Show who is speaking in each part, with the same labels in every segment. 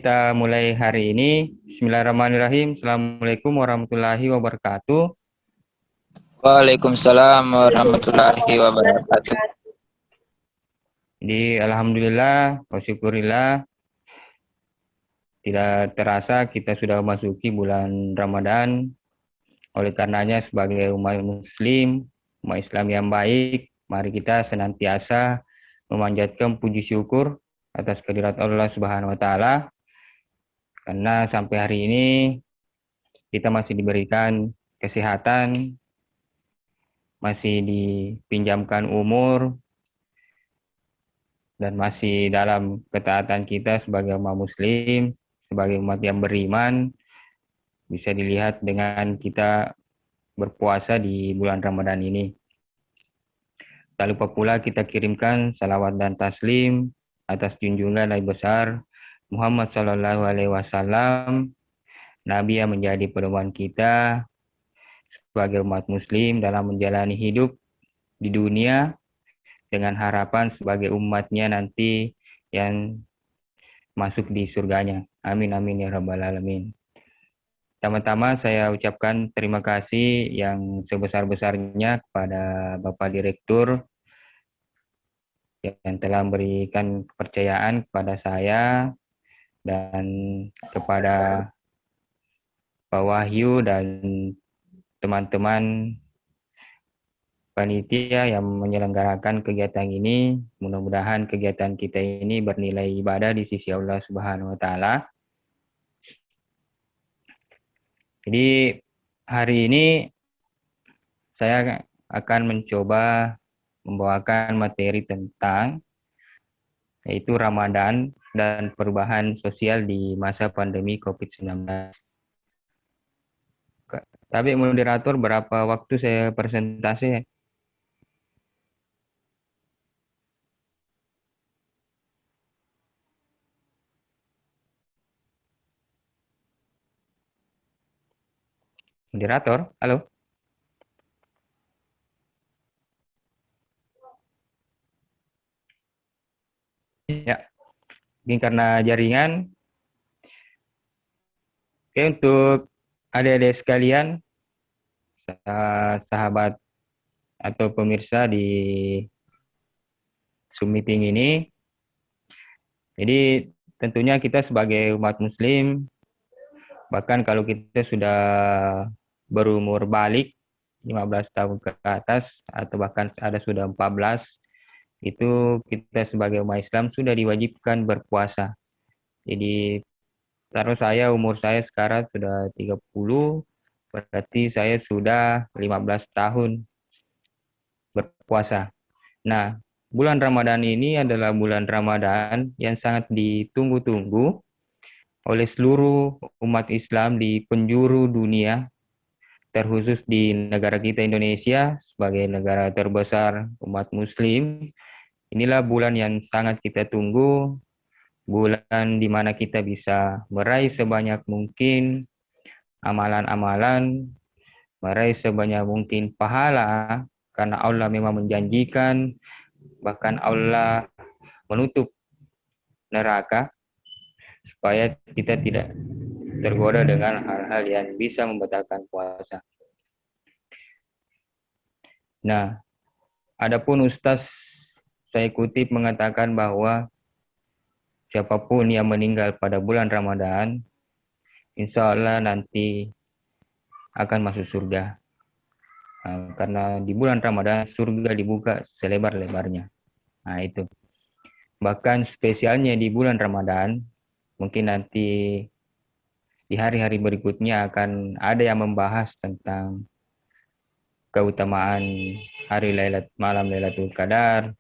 Speaker 1: kita mulai hari ini. Bismillahirrahmanirrahim. Assalamualaikum warahmatullahi wabarakatuh.
Speaker 2: Waalaikumsalam warahmatullahi wabarakatuh.
Speaker 1: Jadi alhamdulillah, wa syukurillah, tidak terasa kita sudah memasuki bulan Ramadan. Oleh karenanya sebagai umat muslim, umat Islam yang baik, mari kita senantiasa memanjatkan puji syukur atas kehadirat Allah Subhanahu wa taala, karena sampai hari ini kita masih diberikan kesehatan, masih dipinjamkan umur, dan masih dalam ketaatan kita sebagai umat muslim, sebagai umat yang beriman, bisa dilihat dengan kita berpuasa di bulan Ramadan ini. Tak lupa pula kita kirimkan salawat dan taslim atas junjungan Nabi besar Muhammad SAW, Nabi yang menjadi pedoman kita sebagai umat muslim dalam menjalani hidup di dunia, dengan harapan sebagai umatnya nanti yang masuk di surganya. Amin, amin, ya rabbal alamin. Pertama-tama saya ucapkan terima kasih yang sebesar-besarnya kepada Bapak Direktur yang telah memberikan kepercayaan kepada saya dan kepada Pak Wahyu dan teman-teman panitia yang menyelenggarakan kegiatan ini. Mudah-mudahan kegiatan kita ini bernilai ibadah di sisi Allah Subhanahu wa taala. Jadi hari ini saya akan mencoba membawakan materi tentang yaitu Ramadan dan perubahan sosial di masa pandemi COVID-19. Tapi moderator, berapa waktu saya presentasi? Moderator, halo? Ya, mungkin karena jaringan. Oke, untuk adik-adik sekalian, sahabat atau pemirsa di Zoom meeting ini, jadi tentunya kita sebagai umat muslim, bahkan kalau kita sudah berumur balik 15 tahun ke atas atau bahkan ada sudah 14, itu kita sebagai umat Islam sudah diwajibkan berpuasa. Jadi taruh umur saya sekarang sudah 30, berarti saya sudah 15 tahun berpuasa. Nah, bulan Ramadan ini adalah bulan Ramadan yang sangat ditunggu-tunggu oleh seluruh umat Islam di penjuru dunia, terkhusus di negara kita Indonesia sebagai negara terbesar umat muslim. Inilah bulan yang sangat kita tunggu, bulan di mana kita bisa meraih sebanyak mungkin amalan-amalan, meraih sebanyak mungkin pahala, karena Allah memang menjanjikan, bahkan Allah menutup neraka supaya kita tidak tergoda dengan hal-hal yang bisa membatalkan puasa. Nah, adapun Ustaz saya kutip mengatakan bahwa siapapun yang meninggal pada bulan Ramadan, insya Allah nanti akan masuk surga. Nah, karena di bulan Ramadan surga dibuka selebar-lebarnya. Nah itu. Bahkan spesialnya di bulan Ramadan, mungkin nanti di hari-hari berikutnya akan ada yang membahas tentang keutamaan malam Lailatul Qadar,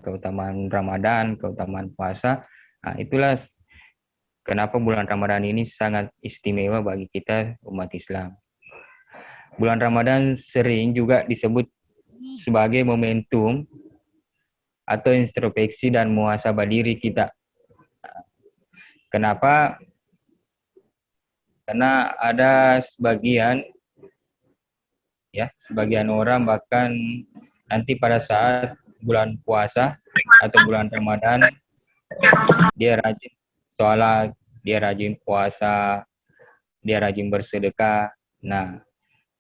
Speaker 1: keutamaan Ramadan, keutamaan puasa. Nah, itulah kenapa bulan Ramadan ini sangat istimewa bagi kita umat Islam. Bulan Ramadan sering juga disebut sebagai momentum atau introspeksi dan muhasabah diri kita. Kenapa? Karena ada sebagian orang bahkan nanti pada saat bulan puasa atau bulan Ramadan dia rajin sholat, dia rajin puasa, dia rajin bersedekah. Nah,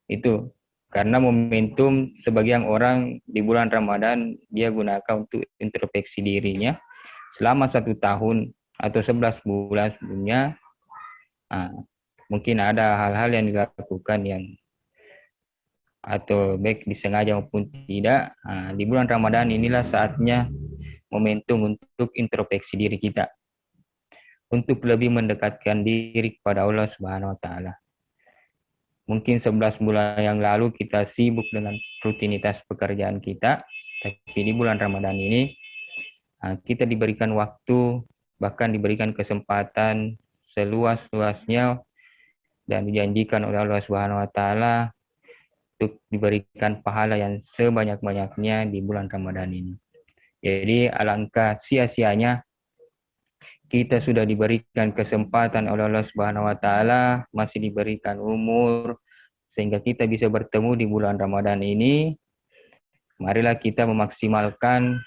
Speaker 1: itu karena momentum sebagian orang di bulan Ramadan dia gunakan untuk introspeksi dirinya selama 1 tahun atau 11 bulan sebelumnya. Nah, mungkin ada hal-hal yang dilakukan yang atau baik disengaja maupun tidak. Nah, di bulan Ramadan inilah saatnya momentum untuk introspeksi diri kita, untuk lebih mendekatkan diri kepada Allah Subhanahu wa taala. Mungkin 11 bulan yang lalu kita sibuk dengan rutinitas pekerjaan kita, tapi di bulan Ramadan ini kita diberikan waktu, bahkan diberikan kesempatan seluas-luasnya dan dijanjikan oleh Allah Subhanahu wa taala untuk diberikan pahala yang sebanyak-banyaknya di bulan Ramadan ini. Jadi alangkah sia-sianya kita sudah diberikan kesempatan oleh Allah Subhanahu wa taala, masih diberikan umur sehingga kita bisa bertemu di bulan Ramadan ini. Marilah kita memaksimalkan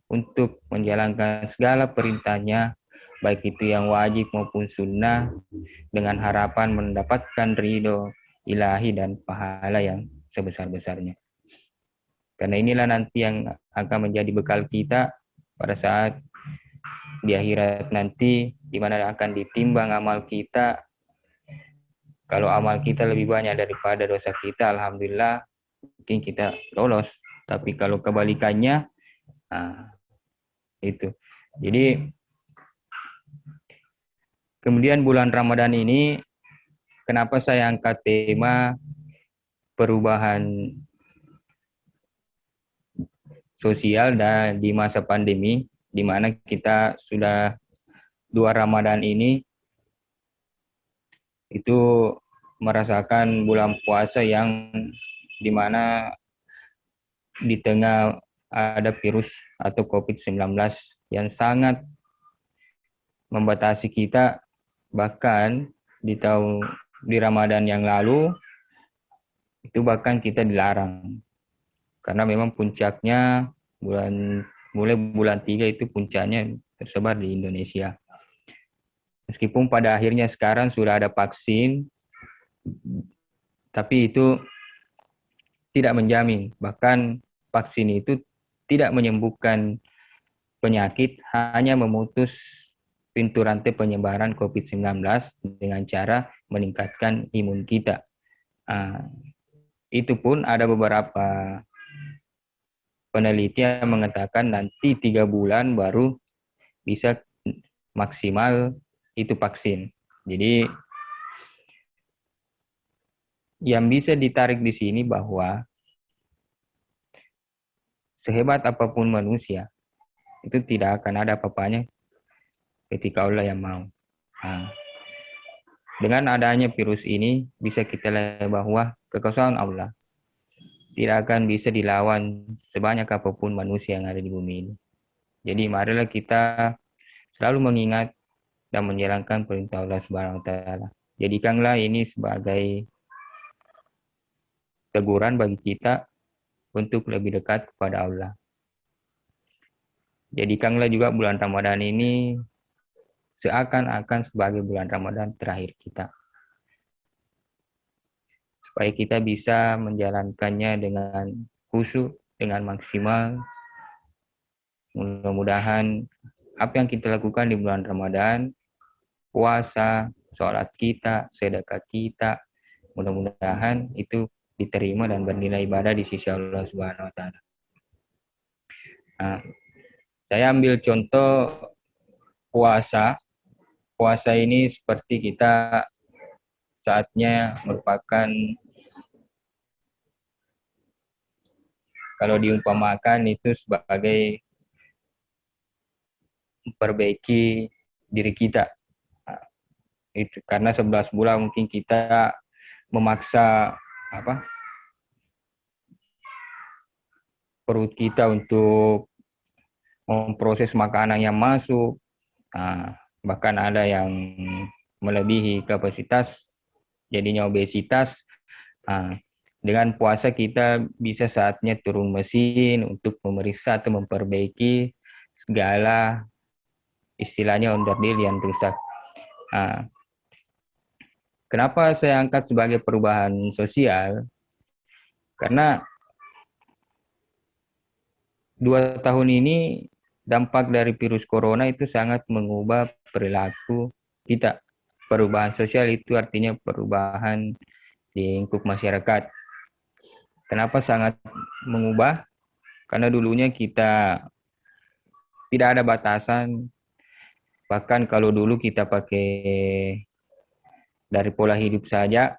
Speaker 1: untuk menjalankan segala perintahnya, baik itu yang wajib maupun sunnah, dengan harapan mendapatkan ridho ilahi dan pahala yang sebesar-besarnya. Karena inilah nanti yang akan menjadi bekal kita pada saat di akhirat nanti, di mana akan ditimbang amal kita. Kalau amal kita lebih banyak daripada dosa kita, alhamdulillah, mungkin kita lolos. Tapi kalau kebalikannya, itu. Jadi, kemudian bulan Ramadan ini, kenapa saya angkat tema perubahan sosial dan di masa pandemi, di mana kita sudah 2 Ramadan ini itu merasakan bulan puasa yang di mana di tengah ada virus atau COVID-19 yang sangat membatasi kita. Bahkan di Ramadan yang lalu itu bahkan kita dilarang. Karena memang puncaknya mulai bulan 3 itu puncaknya tersebar di Indonesia. Meskipun pada akhirnya sekarang sudah ada vaksin, tapi itu tidak menjamin. Bahkan vaksin itu tidak menyembuhkan penyakit, hanya memutus pintu rantai penyebaran COVID-19 dengan cara meningkatkan imun kita. Itu pun ada beberapa peneliti yang mengatakan nanti 3 bulan baru bisa maksimal itu vaksin. Jadi yang bisa ditarik di sini bahwa sehebat apapun manusia, itu tidak akan ada apa-apanya ketika Allah yang mau. Dengan adanya virus ini, bisa kita lihat bahwa kekuasaan Allah tidak akan bisa dilawan sebanyak apapun manusia yang ada di bumi ini. Jadi marilah kita selalu mengingat dan menjalankan perintah Allah Subhanahu wa taala. Jadikanlah ini sebagai teguran bagi kita untuk lebih dekat kepada Allah. Jadikanlah juga bulan Ramadan ini seakan-akan sebagai bulan Ramadan terakhir kita. Supaya kita bisa menjalankannya dengan khusyuk, dengan maksimal. Mudah-mudahan apa yang kita lakukan di bulan Ramadan, puasa, sholat kita, sedekah kita, mudah-mudahan itu diterima dan bernilai ibadah di sisi Allah Subhanahu wa taala. Saya ambil contoh puasa. Puasa ini seperti kita saatnya merupakan, kalau diumpamakan itu sebagai memperbaiki diri kita. Itu karena 11 bulan mungkin kita memaksa perut kita untuk memproses makanan yang masuk. Bahkan ada yang melebihi kapasitas, jadinya obesitas. Dengan puasa kita bisa saatnya turun mesin untuk memeriksa atau memperbaiki segala istilahnya onderdil yang rusak. Ah, kenapa saya angkat sebagai perubahan sosial? Karena 2 tahun ini dampak dari virus corona itu sangat mengubah perilaku kita. Perubahan sosial itu artinya perubahan di lingkup masyarakat. Kenapa sangat mengubah? Karena dulunya kita tidak ada batasan. Bahkan kalau dulu kita pakai dari pola hidup saja,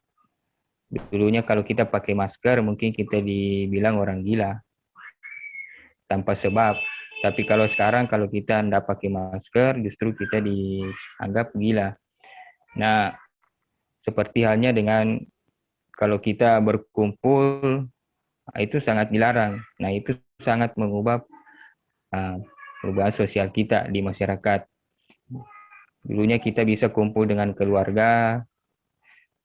Speaker 1: dulunya kalau kita pakai masker mungkin kita dibilang orang gila tanpa sebab. Tapi kalau sekarang kalau kita tidak pakai masker justru kita dianggap gila. Nah, seperti halnya dengan kalau kita berkumpul itu sangat dilarang. Nah, itu sangat mengubah perubahan sosial kita di masyarakat. Dulunya kita bisa kumpul dengan keluarga,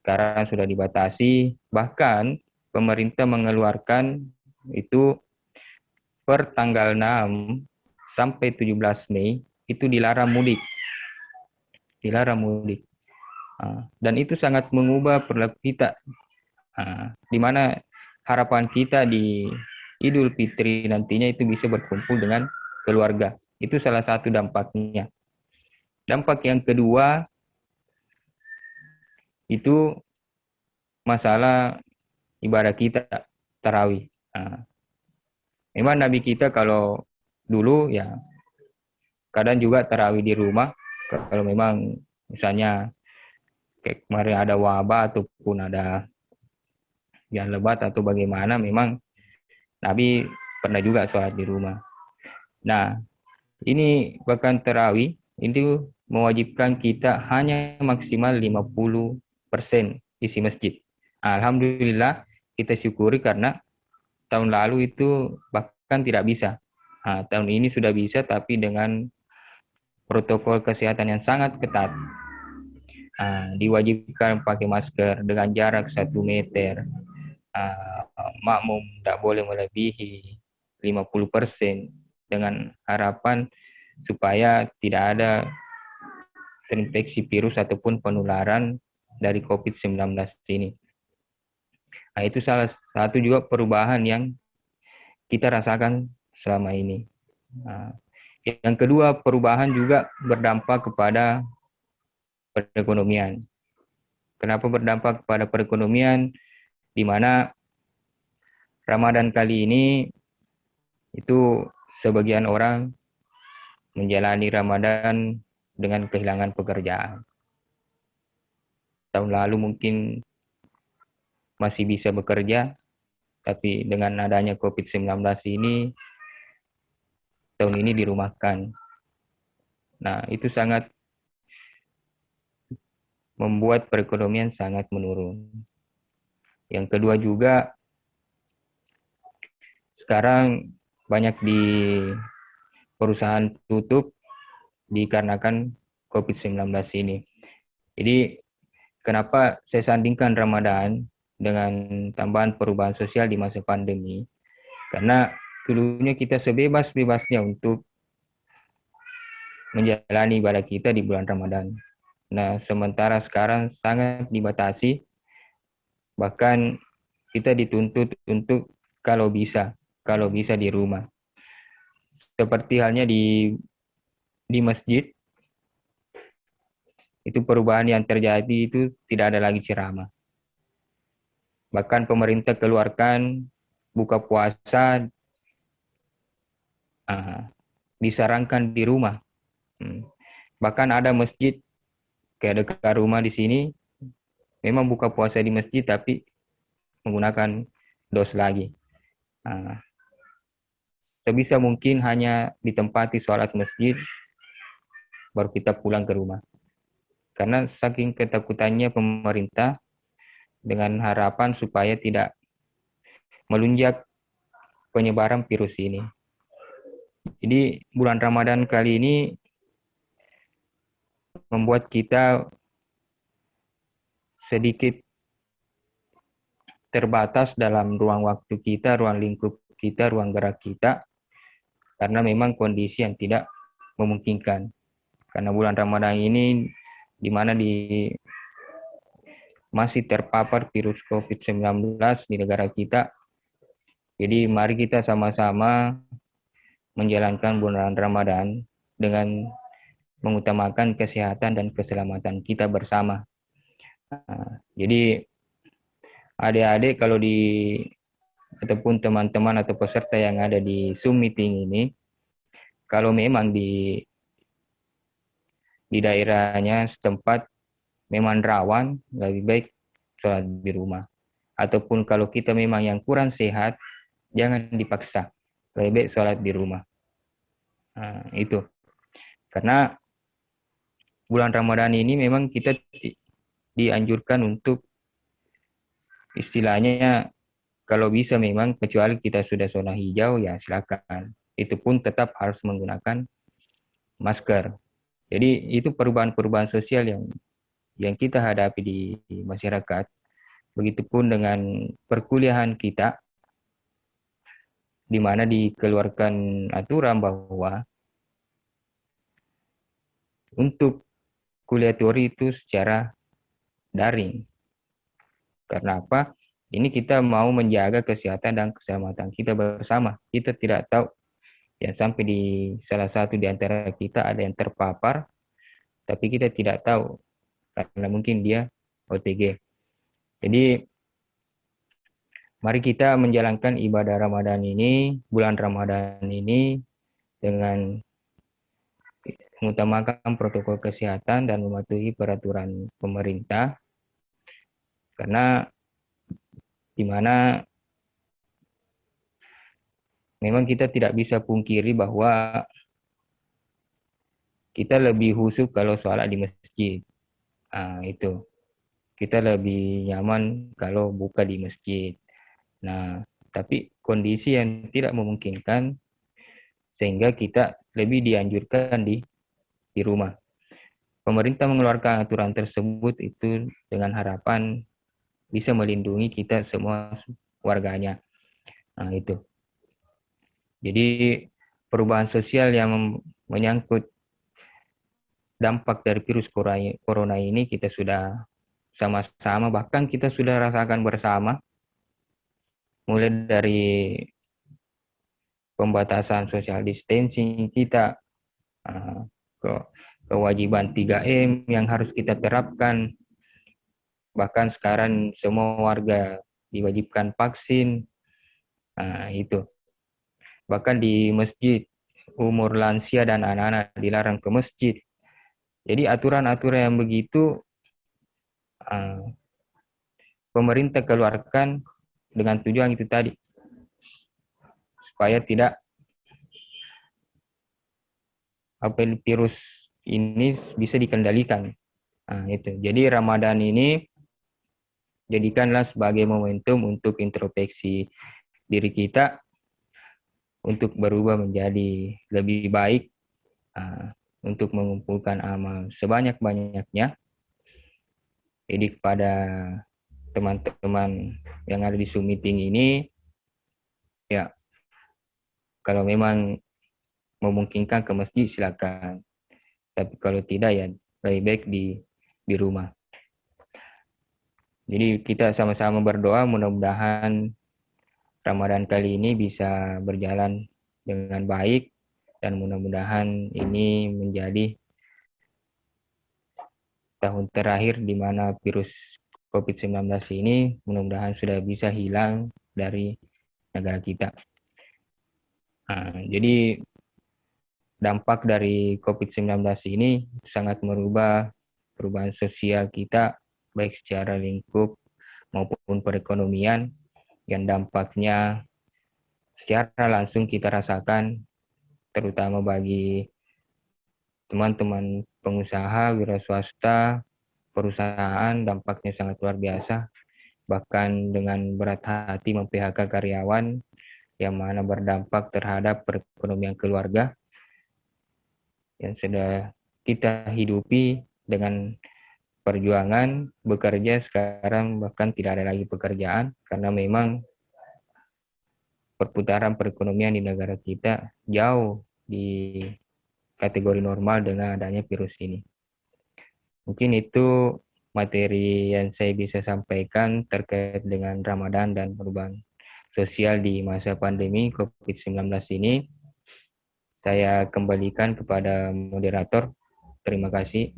Speaker 1: sekarang sudah dibatasi. Bahkan pemerintah mengeluarkan itu per tanggal 6 sampai 17 Mei itu dilarang mudik. Dilarang mudik. Dan itu sangat mengubah perilaku kita. Di mana harapan kita di Idul Fitri nantinya itu bisa berkumpul dengan keluarga. Itu salah satu dampaknya. Dampak yang kedua itu masalah ibadah kita tarawih. Memang Nabi kita kalau dulu ya kadang juga tarawih di rumah. Kalau memang misalnya kayak kemarin ada wabah ataupun ada yang lebat atau bagaimana, memang Nabi pernah juga sholat di rumah. Nah, ini bahkan tarawih itu mewajibkan kita hanya maksimal 50% isi masjid. Alhamdulillah kita syukuri karena tahun lalu itu bahkan tidak bisa. Tahun ini sudah bisa tapi dengan protokol kesehatan yang sangat ketat. Diwajibkan pakai masker dengan jarak 1 meter. Makmum tidak boleh melebihi 50% dengan harapan supaya tidak ada terinfeksi virus ataupun penularan dari COVID-19 ini. Itu salah satu juga perubahan yang kita rasakan selama ini. Yang kedua, perubahan juga berdampak kepada perekonomian. Kenapa berdampak kepada perekonomian? Di mana Ramadan kali ini itu sebagian orang menjalani Ramadan dengan kehilangan pekerjaan. Tahun lalu mungkin masih bisa bekerja, tapi dengan adanya COVID-19 ini, tahun ini dirumahkan. Nah, itu sangat membuat perekonomian sangat menurun. Yang kedua juga, sekarang banyak di perusahaan tutup dikarenakan COVID-19 ini. Jadi, kenapa saya sandingkan Ramadan dengan tambahan perubahan sosial di masa pandemi? Karena dulunya kita sebebas-bebasnya untuk menjalani ibadah kita di bulan Ramadan. Nah, sementara sekarang sangat dibatasi, bahkan kita dituntut untuk kalau bisa di rumah. Seperti halnya di masjid, itu perubahan yang terjadi itu tidak ada lagi ceramah. Bahkan pemerintah keluarkan buka puasa disarankan di rumah. Bahkan ada masjid kayak dekat rumah di sini, memang buka puasa di masjid tapi menggunakan dos lagi. Sebisa mungkin hanya ditempati sholat masjid, baru kita pulang ke rumah. Karena saking ketakutannya pemerintah dengan harapan supaya tidak melunjak penyebaran virus ini. Jadi bulan Ramadan kali ini membuat kita sedikit terbatas dalam ruang waktu kita, ruang lingkup kita, ruang gerak kita, karena memang kondisi yang tidak memungkinkan. Karena bulan Ramadan ini di mana masih terpapar virus COVID-19 di negara kita. Jadi mari kita sama-sama menjalankan bulan Ramadan dengan mengutamakan kesehatan dan keselamatan kita bersama. Jadi adik-adik ataupun teman-teman atau peserta yang ada di Zoom meeting ini, kalau memang di daerahnya setempat memang rawan, lebih baik sholat di rumah. Ataupun kalau kita memang yang kurang sehat, jangan dipaksa, lebih baik sholat di rumah. Itu. Karena bulan Ramadan ini memang kita dianjurkan untuk istilahnya kalau bisa memang kecuali kita sudah zona hijau ya silakan. Itu pun tetap harus menggunakan masker. Jadi itu perubahan-perubahan sosial yang kita hadapi di masyarakat. Begitupun dengan perkuliahan kita, di mana dikeluarkan aturan bahwa untuk kuliah teori itu secara daring. Karena apa? Ini kita mau menjaga kesehatan dan keselamatan kita bersama. Kita tidak tahu yang sampai di salah satu di antara kita ada yang terpapar, tapi kita tidak tahu karena mungkin dia OTG. Jadi mari kita menjalankan ibadah Ramadan ini, bulan Ramadan ini dengan mengutamakan protokol kesehatan dan mematuhi peraturan pemerintah. Karena di mana memang kita tidak bisa pungkiri bahwa kita lebih khusyuk kalau sholat di masjid. Itu. Kita lebih nyaman kalau buka di masjid. Nah, tapi kondisi yang tidak memungkinkan sehingga kita lebih dianjurkan di rumah. Pemerintah mengeluarkan aturan tersebut itu dengan harapan bisa melindungi kita semua warganya. Nah, itu. Jadi perubahan sosial yang menyangkut dampak dari virus corona ini kita sudah sama-sama, bahkan kita sudah rasakan bersama, mulai dari pembatasan social distancing kita, kewajiban 3M yang harus kita terapkan, bahkan sekarang semua warga diwajibkan vaksin, itu. Bahkan di masjid, umur lansia dan anak-anak dilarang ke masjid. Jadi aturan-aturan yang begitu pemerintah keluarkan dengan tujuan itu tadi, supaya tidak virus ini bisa dikendalikan. Itu. Jadi Ramadan ini jadikanlah sebagai momentum untuk introspeksi diri kita untuk berubah menjadi lebih baik, untuk mengumpulkan amal sebanyak-banyaknya. Jadi kepada teman-teman yang ada di Zoom meeting ini, ya kalau memang memungkinkan ke masjid silakan. Tapi kalau tidak ya lebih baik di rumah. Jadi kita sama-sama berdoa mudah-mudahan Ramadan kali ini bisa berjalan dengan baik dan mudah-mudahan ini menjadi tahun terakhir di mana virus COVID-19 ini mudah-mudahan sudah bisa hilang dari negara kita. Jadi dampak dari COVID-19 ini sangat merubah perubahan sosial kita, baik secara lingkup maupun perekonomian, yang dampaknya secara langsung kita rasakan, terutama bagi teman-teman pengusaha, wira swasta, perusahaan, dampaknya sangat luar biasa. Bahkan dengan berat hati mem-PHK karyawan, yang mana berdampak terhadap perekonomian keluarga yang sudah kita hidupi dengan perjuangan bekerja. Sekarang bahkan tidak ada lagi pekerjaan karena memang perputaran perekonomian di negara kita jauh di kategori normal dengan adanya virus ini. Mungkin itu materi yang saya bisa sampaikan terkait dengan Ramadan dan perubahan sosial di masa pandemi COVID-19 ini. Saya kembalikan kepada moderator. Terima kasih.